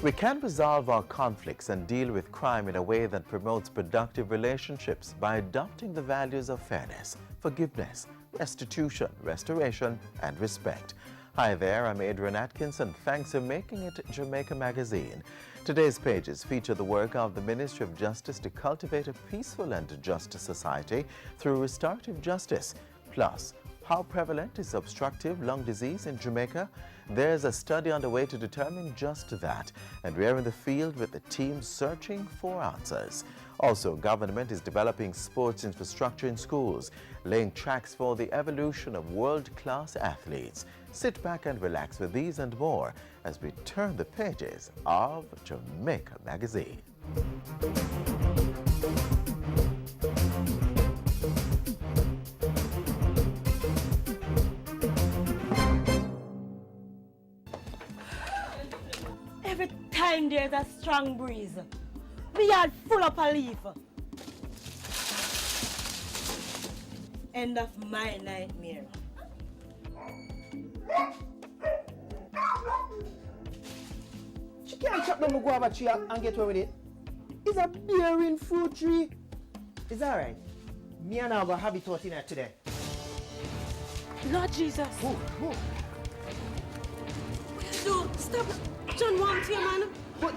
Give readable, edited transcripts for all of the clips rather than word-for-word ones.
We can resolve our conflicts and deal with crime in a way that promotes productive relationships by adopting the values of fairness, forgiveness, restitution, restoration, and respect. Hi there, I'm Adrian Atkinson. Thanks for making it Jamaica Magazine. Today's pages feature the work of the Ministry of Justice to cultivate a peaceful and just society through restorative justice. Plus, how prevalent is obstructive lung disease in Jamaica? There's a study underway to determine just that, and we're in the field with the team searching for answers. Also, government is developing sports infrastructure in schools, laying tracks for the evolution of world-class athletes. Sit back and relax with these and more as we turn the pages of Jamaica Magazine. Every time there's a strong breeze, we are full of a leaf. End of my nightmare. She can't chop down the guava tree and get away with it. It's a bearing fruit tree. It's alright. Me and I will have it out in here today. Lord Jesus. Move. Dude, stop. John wants you, man. But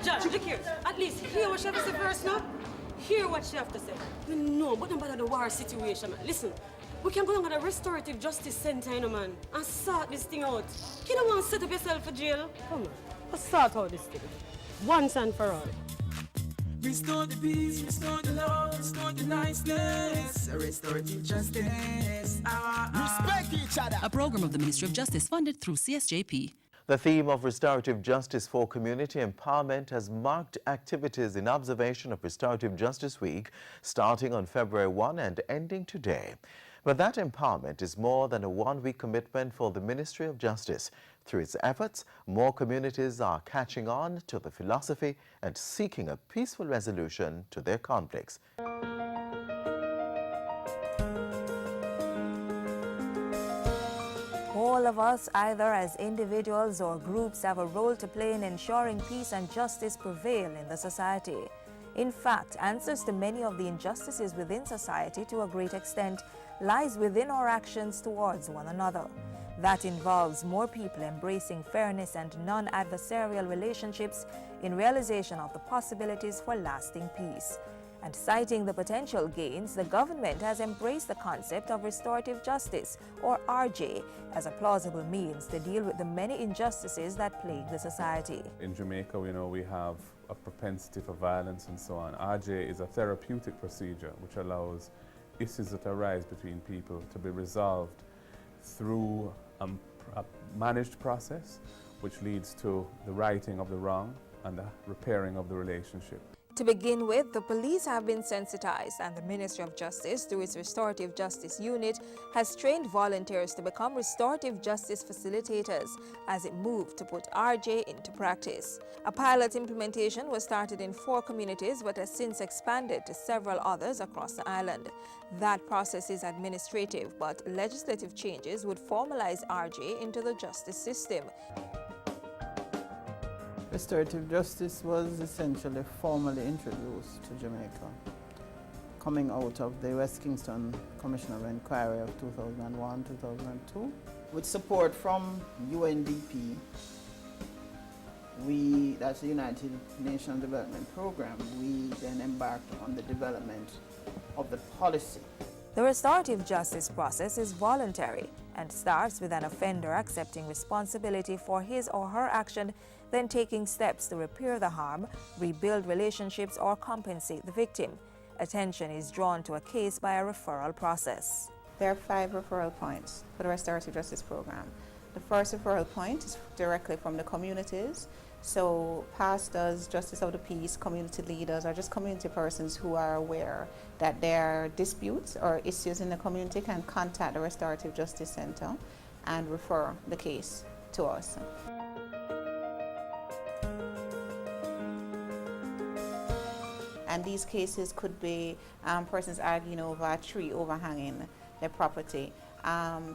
John, look here. At least hear what she have to say first, no? Hear what she have to say. No, but don't bother the war situation, man. Listen, we can go down to the Restorative Justice Center, you know, man, and sort this thing out. You don't want to set up yourself for jail? Come on, let's sort out this thing. Once and for all. Restore the peace, restore the love, restore the niceness. Restorative justice. Respect each other. A program of the Ministry of Justice funded through CSJP. The theme of restorative justice for community empowerment has marked activities in observation of Restorative Justice Week, starting on February 1 and ending today. But that empowerment is more than a one-week commitment for the Ministry of Justice. Through its efforts, more communities are catching on to the philosophy and seeking a peaceful resolution to their conflicts. All of us, either as individuals or groups, have a role to play in ensuring peace and justice prevail in the society. In fact, answers to many of the injustices within society to a great extent lies within our actions towards one another. That involves more people embracing fairness and non-adversarial relationships in realization of the possibilities for lasting peace. And citing the potential gains, the government has embraced the concept of restorative justice, or RJ, as a plausible means to deal with the many injustices that plague the society. In Jamaica, we have a propensity for violence and so on. RJ is a therapeutic procedure which allows issues that arise between people to be resolved through a managed process which leads to the righting of the wrong and the repairing of the relationship. To begin with, the police have been sensitized, and the Ministry of Justice, through its Restorative Justice Unit, has trained volunteers to become restorative justice facilitators as it moved to put RJ into practice. A pilot implementation was started in 4 communities but has since expanded to several others across the island. That process is administrative, but legislative changes would formalize RJ into the justice system. Restorative justice was essentially formally introduced to Jamaica, coming out of the West Kingston Commission of Inquiry of 2001-2002. With support from UNDP, that's the United Nations Development Program, we then embarked on the development of the policy. The restorative justice process is voluntary and starts with an offender accepting responsibility for his or her action, then taking steps to repair the harm, rebuild relationships, or compensate the victim. Attention is drawn to a case by a referral process. There are 5 referral points for the restorative justice program. The first referral point is directly from the communities. So pastors, justice of the peace, community leaders, or just community persons who are aware that there are disputes or issues in the community can contact the Restorative Justice Center and refer the case to us. And these cases could be persons arguing over a tree overhanging their property,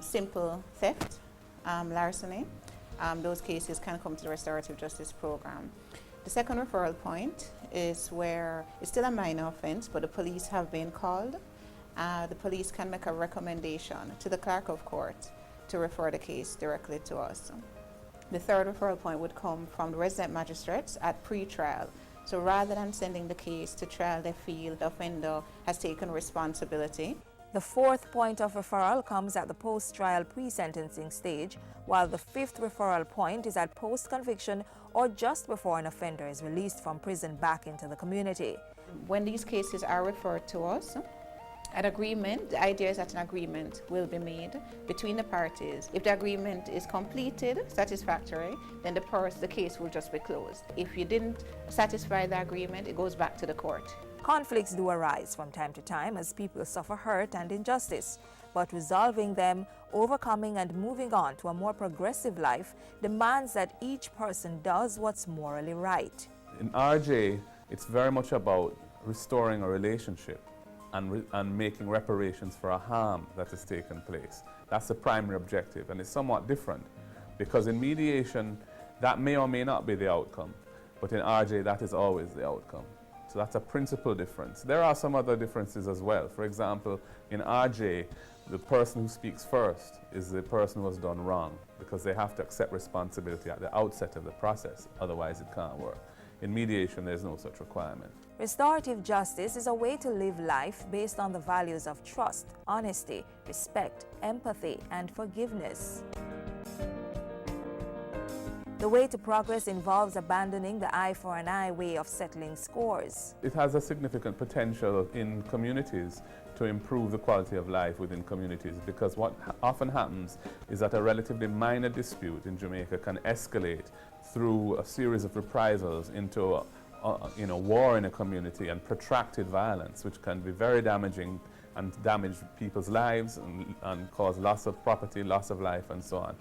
simple theft, larceny, those cases can come to the restorative justice program. The second referral point is where it's still a minor offense, but the police have been called. The police can make a recommendation to the clerk of court to refer the case directly to us. The third referral point would come from the resident magistrates at pre-trial. So rather than sending the case to trial, they feel the offender has taken responsibility. The fourth point of referral comes at the post-trial pre-sentencing stage, while the fifth referral point is at post-conviction or just before an offender is released from prison back into the community. When these cases are referred to us, an agreement, the idea is that an agreement will be made between the parties. If the agreement is completed, satisfactory, then the case will just be closed. If you didn't satisfy the agreement, it goes back to the court. Conflicts do arise from time to time as people suffer hurt and injustice, but resolving them, overcoming and moving on to a more progressive life demands that each person does what's morally right. In RJ, it's very much about restoring a relationship and making reparations for a harm that has taken place. That's the primary objective, and it's somewhat different because in mediation, that may or may not be the outcome, but in RJ, that is always the outcome. So that's a principal difference. There are some other differences as well. For example, in RJ, the person who speaks first is the person who has done wrong because they have to accept responsibility at the outset of the process, otherwise it can't work. In mediation, there's no such requirement. Restorative justice is a way to live life based on the values of trust, honesty, respect, empathy, and forgiveness. The way to progress involves abandoning the eye for an eye way of settling scores. It has a significant potential in communities to improve the quality of life within communities because what often happens is that a relatively minor dispute in Jamaica can escalate through a series of reprisals into war in a community and protracted violence, which can be very damaging and damage people's lives and cause loss of property, loss of life, and so on.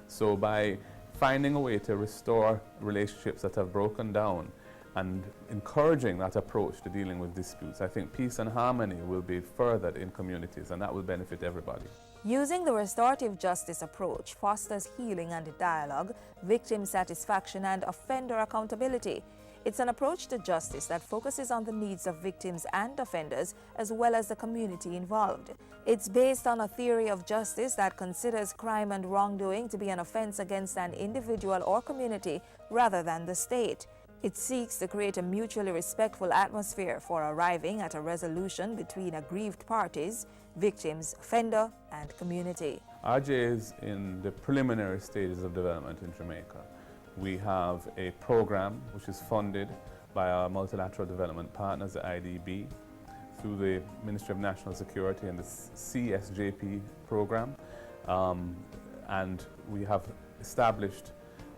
So by finding a way to restore relationships that have broken down and encouraging that approach to dealing with disputes, I think peace and harmony will be furthered in communities, and that will benefit everybody. Using the restorative justice approach fosters healing and dialogue, victim satisfaction, and offender accountability. It's an approach to justice that focuses on the needs of victims and offenders, as well as the community involved. It's based on a theory of justice that considers crime and wrongdoing to be an offense against an individual or community rather than the state. It seeks to create a mutually respectful atmosphere for arriving at a resolution between aggrieved parties, victims, offender, and community. RJ is in the preliminary stages of development in Jamaica. We have a program which is funded by our multilateral development partners, the IDB, through the Ministry of National Security and the CSJP program. And we have established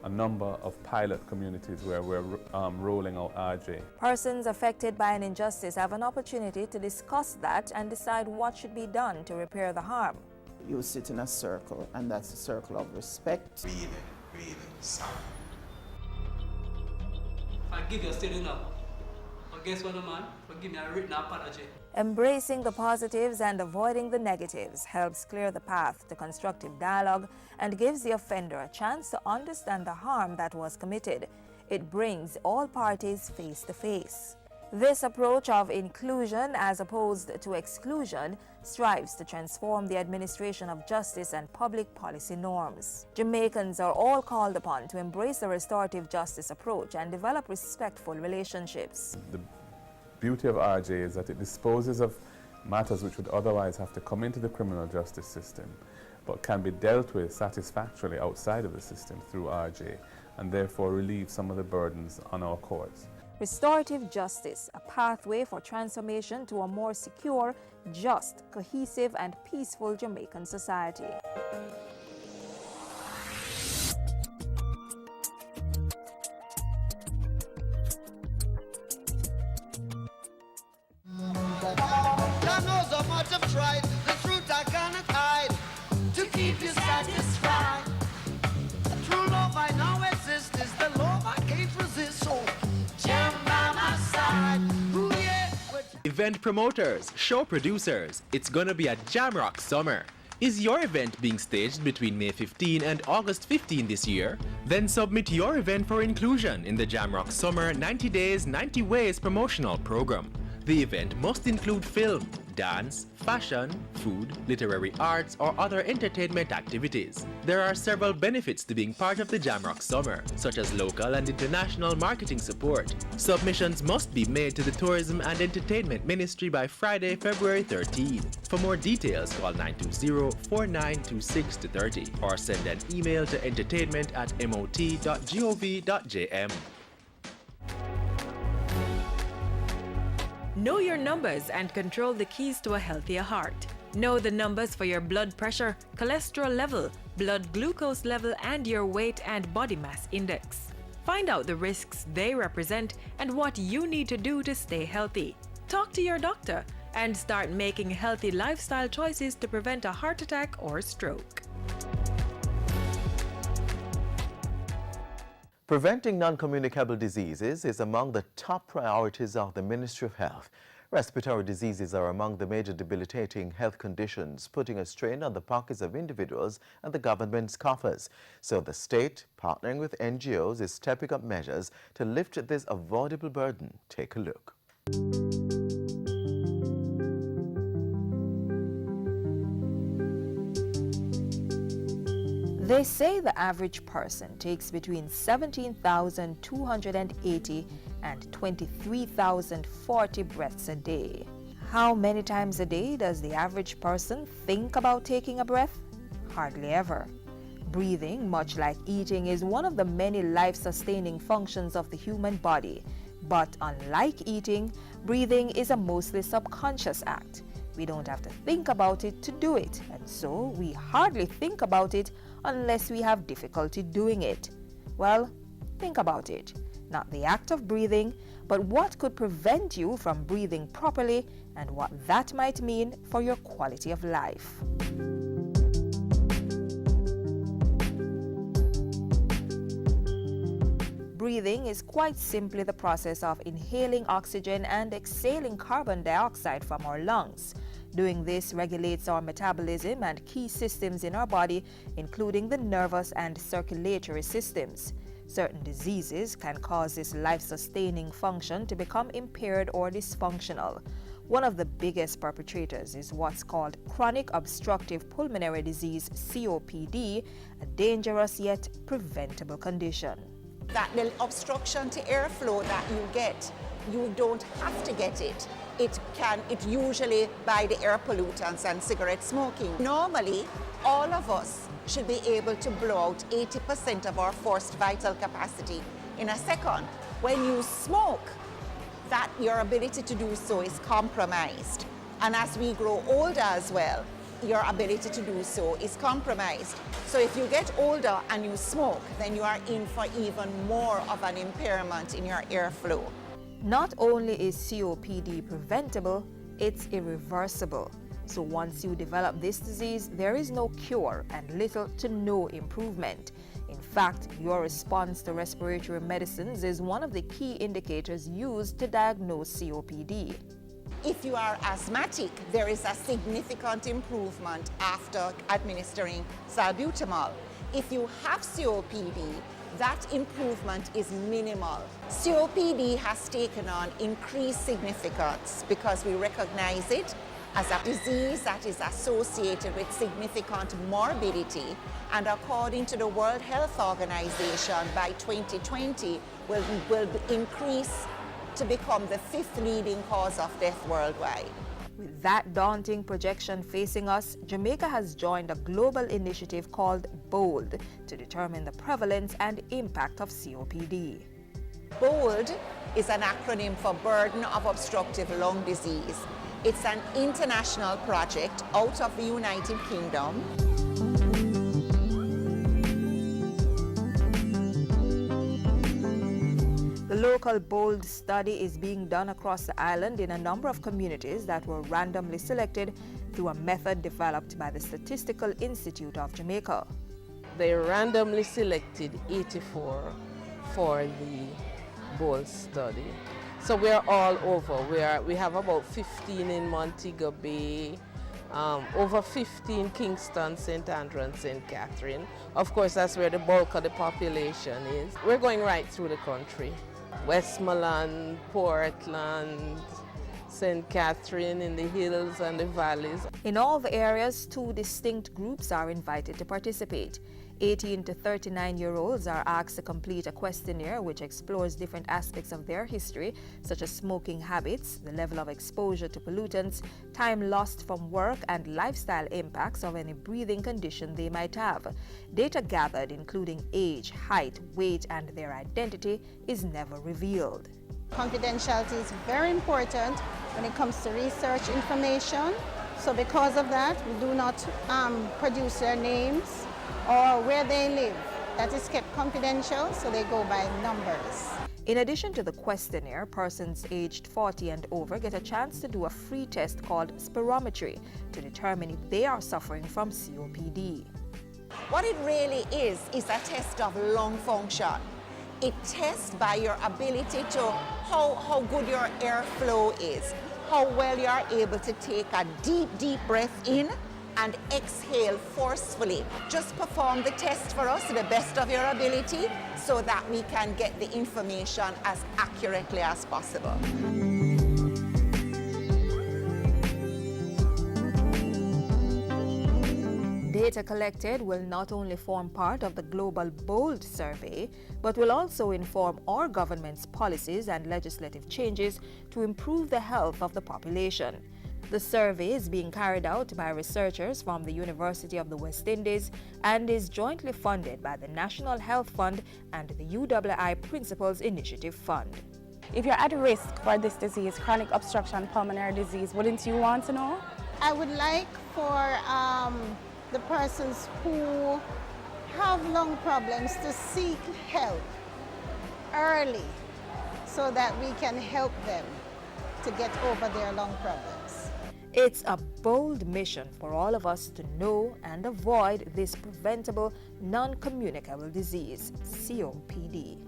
a number of pilot communities where we're rolling out RJ. Persons affected by an injustice have an opportunity to discuss that and decide what should be done to repair the harm. You sit in a circle, and that's a circle of respect. Breathing, sound. Forgive your stealing up. But guess what, man? Forgive me a written apology. Embracing the positives and avoiding the negatives helps clear the path to constructive dialogue and gives the offender a chance to understand the harm that was committed. It brings all parties face to face. This approach of inclusion as opposed to exclusion strives to transform the administration of justice and public policy norms. Jamaicans are all called upon to embrace the restorative justice approach and develop respectful relationships. The beauty of RJ is that it disposes of matters which would otherwise have to come into the criminal justice system, but can be dealt with satisfactorily outside of the system through RJ, and therefore relieve some of the burdens on our courts. Restorative justice, a pathway for transformation to a more secure, just, cohesive, and peaceful Jamaican society. God knows how much I've tried, the truth I cannot hide, to keep you satisfied. True love I now exist is the love I can't resist, so jam by my side. Ooh, yeah. Event promoters, show producers, it's gonna be a jam rock summer. Is your event being staged between May 15 and August 15 this year? Then submit your event for inclusion in the Jamrock Summer 90 Days, 90 Ways promotional program. The event must include film, dance, fashion, food, literary arts, or other entertainment activities. There are several benefits to being part of the Jamrock Summer, such as local and international marketing support. Submissions must be made to the Tourism and Entertainment Ministry by Friday, February 13. For more details, call 920-4926-30 or send an email to entertainment@mot.gov.jm. Know your numbers and control the keys to a healthier heart. Know the numbers for your blood pressure, cholesterol level, blood glucose level, and your weight and body mass index. Find out the risks they represent and what you need to do to stay healthy. Talk to your doctor and start making healthy lifestyle choices to prevent a heart attack or stroke. Preventing non-communicable diseases is among the top priorities of the Ministry of Health. Respiratory diseases are among the major debilitating health conditions, putting a strain on the pockets of individuals and the government's coffers. So the state, partnering with NGOs, is stepping up measures to lift this avoidable burden. Take a look. They say the average person takes between 17,280 and 23,040 breaths a day. How many times a day does the average person think about taking a breath? Hardly ever. Breathing, much like eating, is one of the many life-sustaining functions of the human body. But unlike eating, breathing is a mostly subconscious act. We don't have to think about it to do it, and so we hardly think about it unless we have difficulty doing it. Well, think about it. Not the act of breathing, but what could prevent you from breathing properly and what that might mean for your quality of life. Breathing is quite simply the process of inhaling oxygen and exhaling carbon dioxide from our lungs. Doing this regulates our metabolism and key systems in our body, including the nervous and circulatory systems. Certain diseases can cause this life-sustaining function to become impaired or dysfunctional. One of the biggest perpetrators is what's called chronic obstructive pulmonary disease, COPD, a dangerous yet preventable condition. That the obstruction to airflow that you get, you don't have to get it. It usually by the air pollutants and cigarette smoking. Normally, all of us should be able to blow out 80% of our forced vital capacity in a second. When you smoke, that your ability to do so is compromised. And as we grow older as well, your ability to do so is compromised. So if you get older and you smoke, then you are in for even more of an impairment in your airflow. Not only is COPD preventable, it's irreversible. So once you develop this disease, there is no cure and little to no improvement. In fact, your response to respiratory medicines is one of the key indicators used to diagnose COPD. If you are asthmatic, there is a significant improvement after administering salbutamol. If you have COPD, that improvement is minimal. COPD has taken on increased significance because we recognize it as a disease that is associated with significant morbidity, and according to the World Health Organization, by 2020 will increase to become the 5th leading cause of death worldwide. With that daunting projection facing us, Jamaica has joined a global initiative called BOLD to determine the prevalence and impact of COPD. BOLD is an acronym for Burden of Obstructive Lung Disease. It's an international project out of the United Kingdom. The local BOLD study is being done across the island in a number of communities that were randomly selected through a method developed by the Statistical Institute of Jamaica. They randomly selected 84 for the BOLD study. So we're all over. We have about 15 in Montego Bay, over 15 Kingston, St. Andrew and St. Catherine. Of course, that's where the bulk of the population is. We're going right through the country. Westmoreland, Portland, St. Catherine in the hills and the valleys. In all the areas, 2 distinct groups are invited to participate. 18 to 39-year-olds are asked to complete a questionnaire which explores different aspects of their history, such as smoking habits, the level of exposure to pollutants, time lost from work, and lifestyle impacts of any breathing condition they might have. Data gathered, including age, height, weight, and their identity, is never revealed. Confidentiality is very important when it comes to research information. So because of that, we do not produce their names or where they live. That is kept confidential, so they go by numbers. In addition to the questionnaire, persons aged 40 and over get a chance to do a free test called spirometry to determine if they are suffering from COPD. What it really is a test of lung function. It tests by your ability to how good your airflow is, how well you are able to take a deep, deep breath in and exhale forcefully. Just perform the test for us to the best of your ability so that we can get the information as accurately as possible. Data collected will not only form part of the Global BOLD survey, but will also inform our government's policies and legislative changes to improve the health of the population. The survey is being carried out by researchers from the University of the West Indies and is jointly funded by the National Health Fund and the UII Principles Initiative Fund. If you're at risk for this disease, chronic obstruction pulmonary disease, wouldn't you want to know? I would like for the persons who have lung problems to seek help early so that we can help them to get over their lung problems. It's a bold mission for all of us to know and avoid this preventable non-communicable disease, COPD.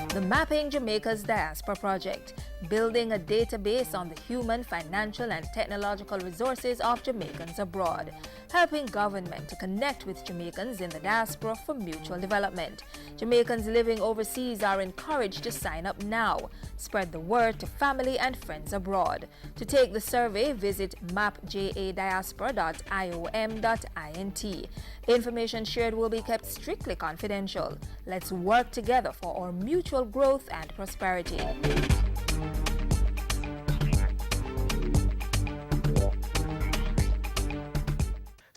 The Mapping Jamaica's Diaspora Project, building a database on the human, financial, and technological resources of Jamaicans abroad, helping government to connect with Jamaicans in the diaspora for mutual development. Jamaicans living overseas are encouraged to sign up now. Spread the word to family and friends abroad. To take the survey, visit mapjadiaspora.iom.int. Information shared will be kept strictly confidential. Let's work together for our mutual growth and prosperity.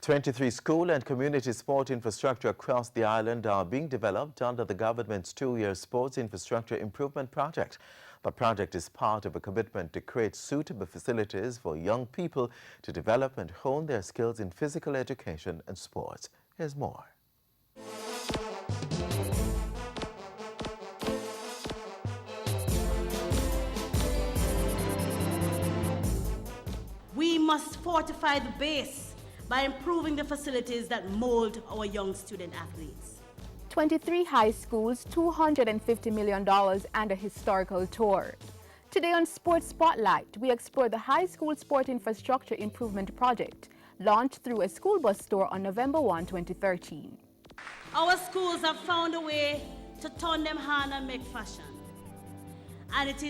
"23 school and community sport infrastructure across the island are being developed under the government's 2-year sports infrastructure improvement project. The project is part of a commitment to create suitable facilities for young people to develop and hone their skills in physical education and sports. Here's more. We must fortify the base by improving the facilities that mold our young student athletes. 23 high schools, $250 million, and a historical tour. Today on Sports Spotlight, we explore the high school sport infrastructure improvement project, launched through a school bus tour on November 1, 2013. Our schools have found a way to turn them hand and make fashion. And it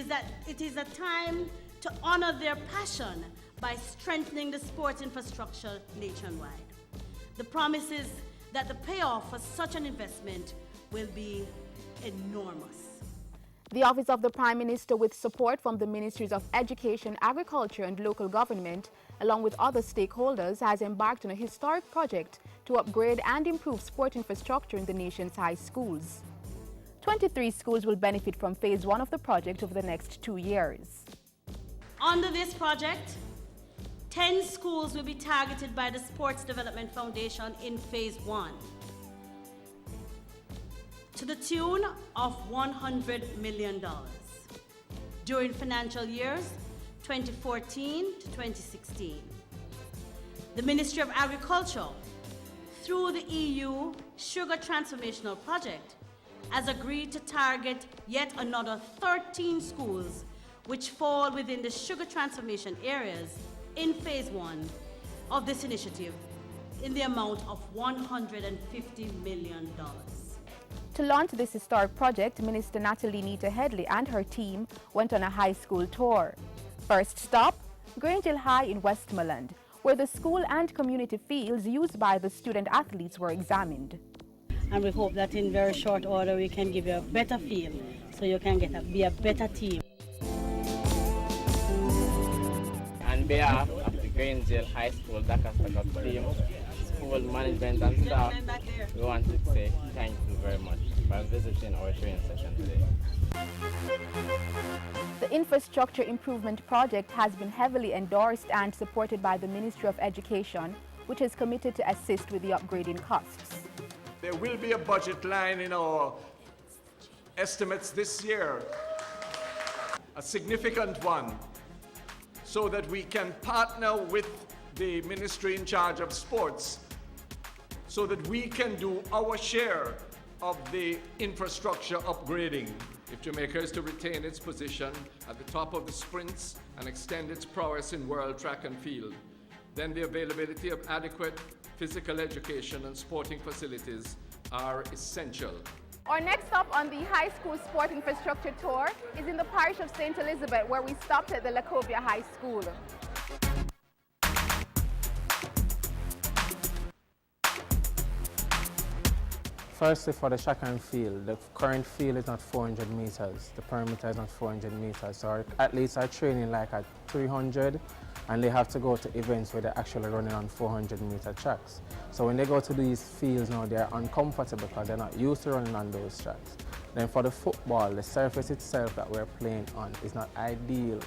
is a time to honor their passion by strengthening the sports infrastructure nationwide. The promise is that the payoff for such an investment will be enormous. The Office of the Prime Minister, with support from the Ministries of Education, Agriculture and Local Government, along with other stakeholders, has embarked on a historic project to upgrade and improve sport infrastructure in the nation's high schools. 23 schools will benefit from Phase 1 of the project over the next 2 years. Under this project, 10 schools will be targeted by the Sports Development Foundation in Phase 1 to the tune of $100 million during financial years 2014 to 2016. The Ministry of Agriculture, through the EU Sugar Transformational Project, has agreed to target yet another 13 schools which fall within the sugar transformation areas in Phase 1 of this initiative in the amount of $150 million. To launch this historic project, Minister Natalie Nita Headley and her team went on a high school tour. First stop, Grange High in Westmoreland, where the school and community fields used by the student athletes were examined. And we hope that in very short order we can give you a better feel so you can be a better team. On behalf of the Grange High School Dakasta team, school management and staff, we want to say thank you very much for visiting our training session today. The Infrastructure Improvement Project has been heavily endorsed and supported by the Ministry of Education, which is committed to assist with the upgrading costs. There will be a budget line in our estimates this year, a significant one, so that we can partner with the ministry in charge of sports so that we can do our share of the infrastructure upgrading. If Jamaica is to retain its position at the top of the sprints and extend its prowess in world track and field, then the availability of adequate physical education and sporting facilities are essential. Our next stop on the high school sport infrastructure tour is in the parish of St. Elizabeth, where we stopped at the Lacovia High School. Firstly, for the track and field, the current field is not 400 meters. The perimeter is not 400 meters. So our athletes are training like at 300, and they have to go to events where they're actually running on 400-meter tracks. So when they go to these fields now, they're uncomfortable because they're not used to running on those tracks. Then for the football, the surface itself that we're playing on is not ideal.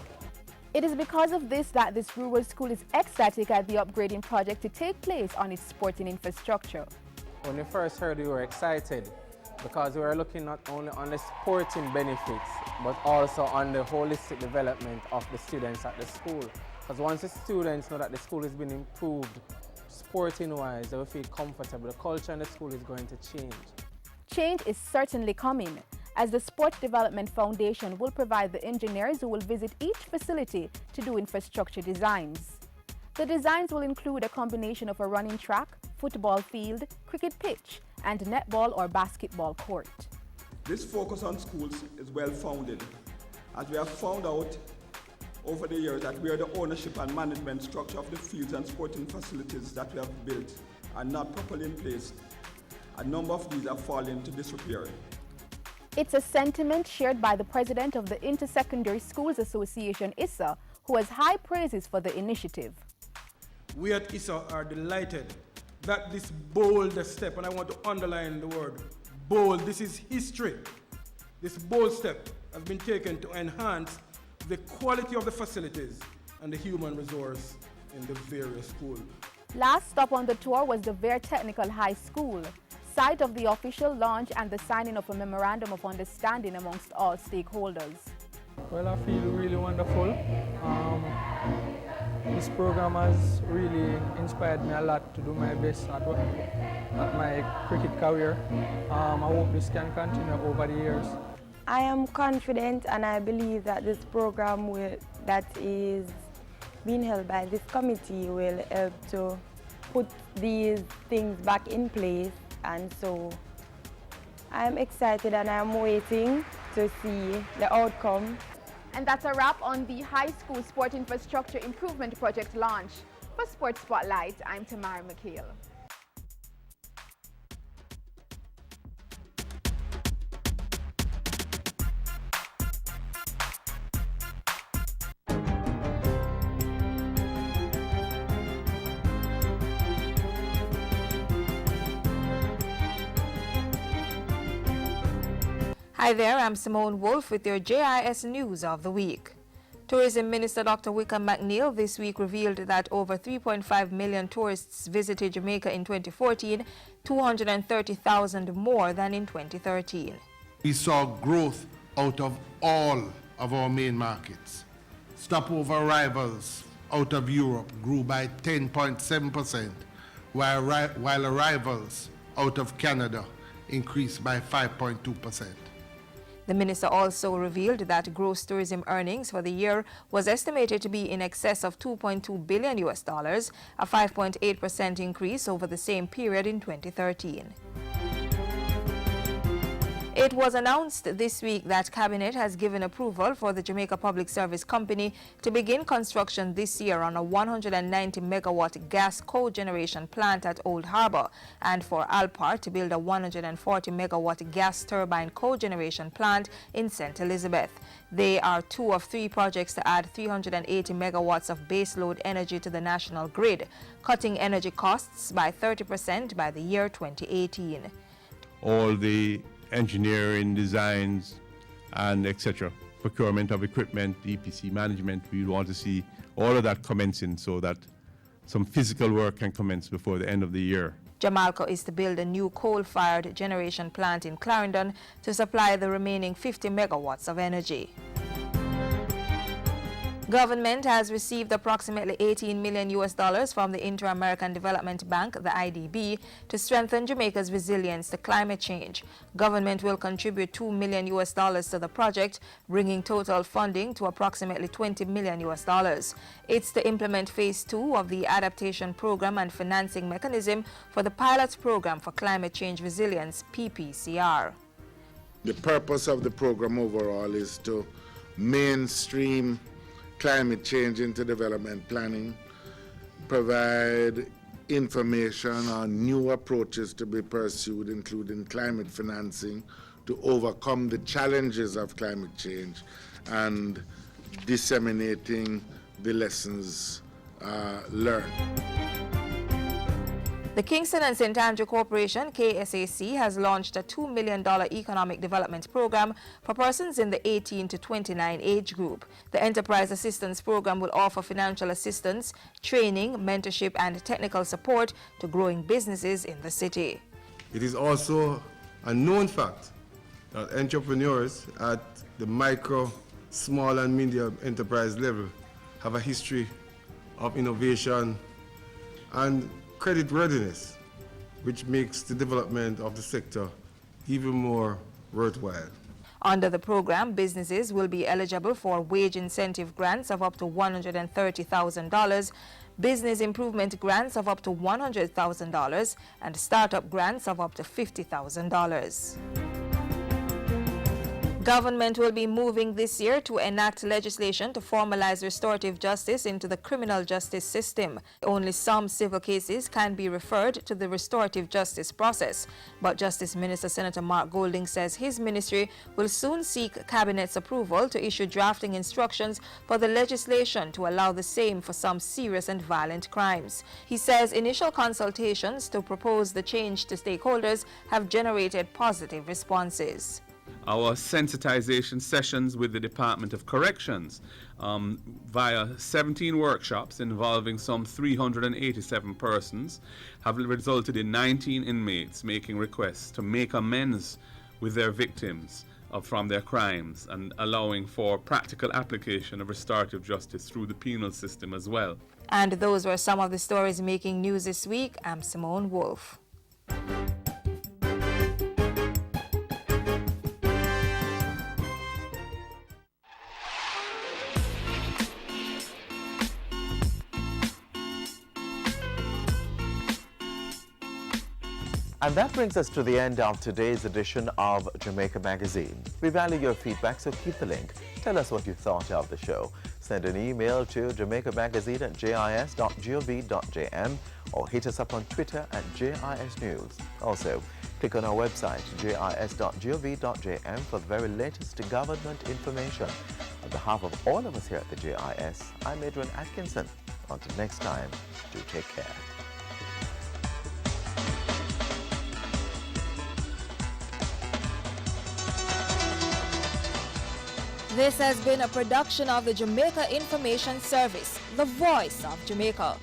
It is because of this that this rural school is ecstatic at the upgrading project to take place on its sporting infrastructure. When we first heard, we were excited because we were looking not only on the sporting benefits, but also on the holistic development of the students at the school. Because once the students know that the school has been improved sporting-wise, they will feel comfortable. The culture in the school is going to change. Change is certainly coming, as the Sports Development Foundation will provide the engineers who will visit each facility to do infrastructure designs. The designs will include a combination of a running track, football field, cricket pitch, and netball or basketball court. This focus on schools is well founded, as we have found out over the years that where the ownership and management structure of the fields and sporting facilities that we have built are not properly in place, a number of these have fallen into disrepair. It's a sentiment shared by the president of the Intersecondary Schools Association, ISSA, who has high praises for the initiative. We at ISSA are delighted that this bold step, and I want to underline the word bold, this is history. This bold step has been taken to enhance the quality of the facilities and the human resource in the various schools. Last stop on the tour was the Vere Technical High School, site of the official launch and the signing of a memorandum of understanding amongst all stakeholders. Well, I feel really wonderful. This program has really inspired me a lot to do my best at my cricket career. I hope this can continue over the years. I am confident and I believe that this program that is being held by this committee will help to put these things back in place, and so I'm excited and I'm waiting to see the outcome. And that's a wrap on the High School Sport Infrastructure Improvement Project launch. For Sports Spotlight, I'm Tamara McHale. Hi there, I'm Simone Wolf with your JIS News of the Week. Tourism Minister Dr. Wickham McNeil this week revealed that over 3.5 million tourists visited Jamaica in 2014, 230,000 more than in 2013. We saw growth out of all of our main markets. Stopover arrivals out of Europe grew by 10.7%, while arrivals out of Canada increased by 5.2%. The minister also revealed that gross tourism earnings for the year was estimated to be in excess of $2.2 billion, a 5.8% increase over the same period in 2013. It was announced this week that Cabinet has given approval for the Jamaica Public Service Company to begin construction this year on a 190-megawatt gas cogeneration plant at Old Harbour, and for Alpar to build a 140-megawatt gas turbine cogeneration plant in St. Elizabeth. They are two of three projects to add 380 megawatts of baseload energy to the national grid, cutting energy costs by 30% by the year 2018. All the engineering, designs, and etc. Procurement of equipment, EPC management, we want to see all of that commencing so that some physical work can commence before the end of the year. Jamalco is to build a new coal-fired generation plant in Clarendon to supply the remaining 50 megawatts of energy. Government has received approximately $18 million from the Inter-American Development Bank, the IDB, to strengthen Jamaica's resilience to climate change. Government will contribute $2 million to the project, bringing total funding to approximately $20 million. It's to implement Phase 2 of the Adaptation Program and Financing Mechanism for the Pilot Program for Climate Change Resilience, PPCR. The purpose of the program overall is to mainstream climate change into development planning, provide information on new approaches to be pursued, including climate financing, to overcome the challenges of climate change, and disseminating the lessons learned. The Kingston and St. Andrew Corporation, KSAC, has launched a $2 million economic development program for persons in the 18 to 29 age group. The Enterprise Assistance Program will offer financial assistance, training, mentorship, and technical support to growing businesses in the city. It is also a known fact that entrepreneurs at the micro, small, and medium enterprise level have a history of innovation and credit readiness, which makes the development of the sector even more worthwhile. Under the program, businesses will be eligible for wage incentive grants of up to $130,000, business improvement grants of up to $100,000, and startup grants of up to $50,000. Government will be moving this year to enact legislation to formalize restorative justice into the criminal justice system. Only some civil cases can be referred to the restorative justice process. But Justice Minister Senator Mark Golding says his ministry will soon seek Cabinet's approval to issue drafting instructions for the legislation to allow the same for some serious and violent crimes. He says initial consultations to propose the change to stakeholders have generated positive responses. Our sensitization sessions with the Department of Corrections via 17 workshops involving some 387 persons have resulted in 19 inmates making requests to make amends with their victims from their crimes and allowing for practical application of restorative justice through the penal system as well. And those were some of the stories making news this week. I'm Simone Wolf. And that brings us to the end of today's edition of Jamaica Magazine. We value your feedback, so keep the link. Tell us what you thought of the show. Send an email to jamaicamagazine@jis.gov.jm or hit us up on Twitter @JISNews. Also, click on our website, jis.gov.jm, for the very latest government information. On behalf of all of us here at the JIS, I'm Adrian Atkinson. Until next time, do take care. This has been a production of the Jamaica Information Service, the voice of Jamaica.